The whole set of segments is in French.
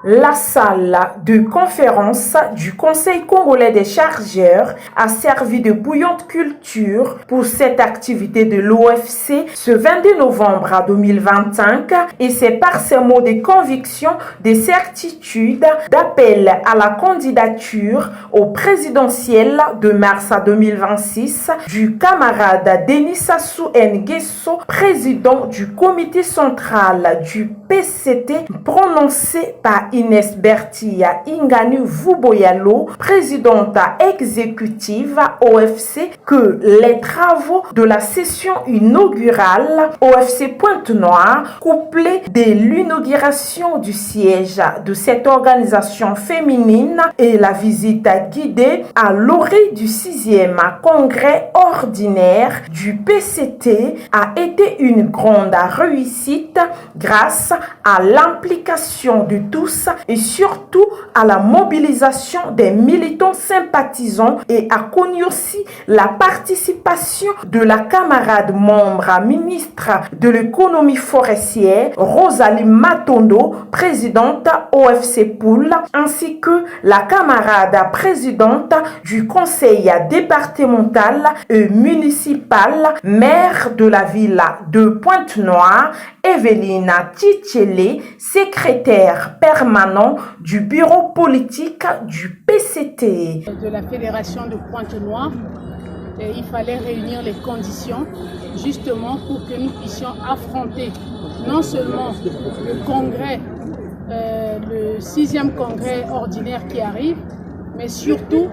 La salle de conférence du Conseil congolais des chargeurs a servi de bouillante culture pour cette activité de l'OFC ce 22 novembre 2025 et c'est par ces mots de conviction, de certitude, d'appel à la candidature au présidentiel de mars 2026 du camarade Denis Sassou Nguesso, président du comité central du PCT, prononcé par Inès Bertia Ingani Vuboyalo, présidente exécutive OFC, que les travaux de la session inaugurale OFC Pointe-Noire, couplés de l'inauguration du siège de cette organisation féminine et la visite guidée à l'orée du 6e congrès ordinaire du PCT a été une grande réussite grâce à l'implication de tous et surtout à la mobilisation des militants sympathisants et a connu aussi la participation de la camarade membre ministre de l'économie forestière Rosalie Matondo, présidente OFC Poul, ainsi que la camarade présidente du conseil départemental et municipal, maire de la ville de Pointe-Noire, Evelyne Titchelé, secrétaire permanent du bureau politique du PCT. De la fédération de Pointe-Noire, il fallait réunir les conditions justement pour que nous puissions affronter non seulement le congrès, le 6e congrès ordinaire qui arrive, mais surtout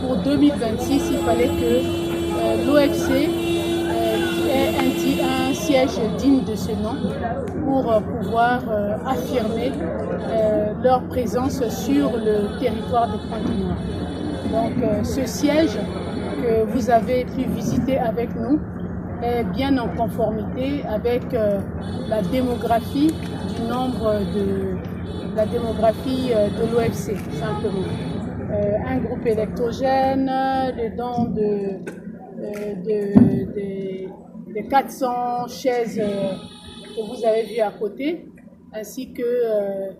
pour 2026, il fallait que l'OFC ait un siège digne de ce nom pour pouvoir affirmer leur présence sur le territoire de Pointe-Noire. Donc ce siège que vous avez pu visiter avec nous est bien en conformité avec la démographie du nombre de la démographie de l'OFC, simplement. Un groupe électrogène, le don de 400 chaises que vous avez vues à côté, ainsi que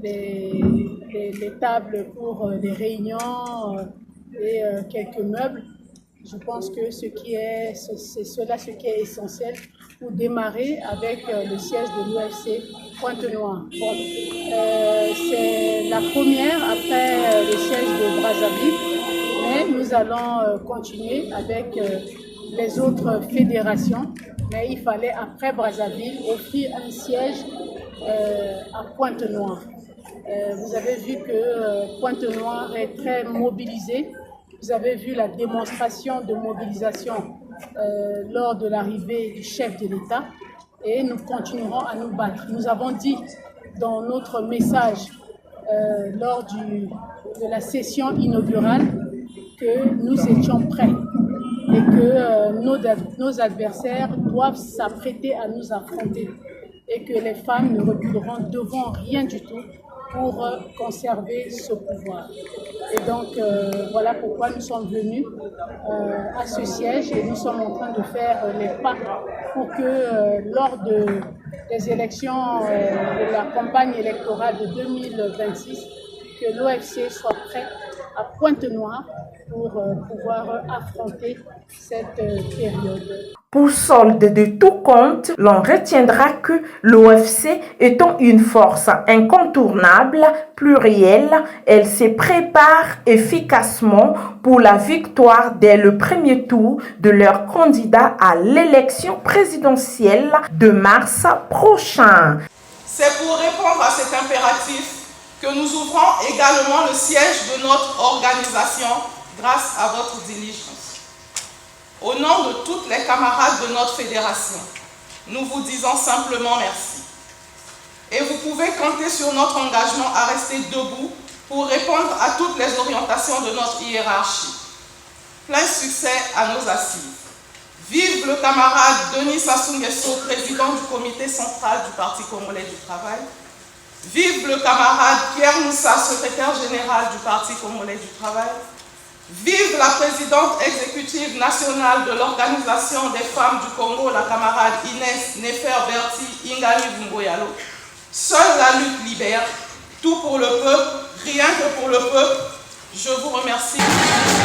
les tables pour les réunions et quelques meubles. Je pense que c'est cela ce qui est essentiel pour démarrer avec le siège de l'OFC Pointe-Noire. Bon, c'est la première après le siège de Brazzaville, mais nous allons continuer avec les autres fédérations. Mais il fallait après Brazzaville offrir un siège à Pointe-Noire. Vous avez vu que Pointe-Noire est très mobilisée. Vous avez vu la démonstration de mobilisation lors de l'arrivée du chef de l'État et nous continuerons à nous battre. Nous avons dit dans notre message lors de la session inaugurale que nous étions prêts et que nos adversaires doivent s'apprêter à nous affronter et que les femmes ne reculeront devant rien du tout pour conserver ce pouvoir. Et donc, voilà pourquoi nous sommes venus à ce siège et nous sommes en train de faire les pas pour que lors des élections, de la campagne électorale de 2026, que l'OFC soit prêt à Pointe-Noire pour pouvoir affronter cette période. Pour solde de tout compte, l'on retiendra que l'OFC étant une force incontournable, plurielle, elle se prépare efficacement pour la victoire dès le premier tour de leur candidat à l'élection présidentielle de mars prochain. C'est pour répondre à cet impératif que nous ouvrons également le siège de notre organisation grâce à votre diligence. Au nom de toutes les camarades de notre fédération, nous vous disons simplement merci. Et vous pouvez compter sur notre engagement à rester debout pour répondre à toutes les orientations de notre hiérarchie. Plein succès à nos assises. Vive le camarade Denis Sassou Nguesso, président du comité central du Parti congolais du travail. Vive le camarade Pierre Moussa, secrétaire général du Parti congolais du travail. Vive la présidente exécutive nationale de l'Organisation des femmes du Congo, la camarade Inès Berti Ingani Vuboyalo. Seule la lutte libère tout pour le peuple, rien que pour le peuple. Je vous remercie.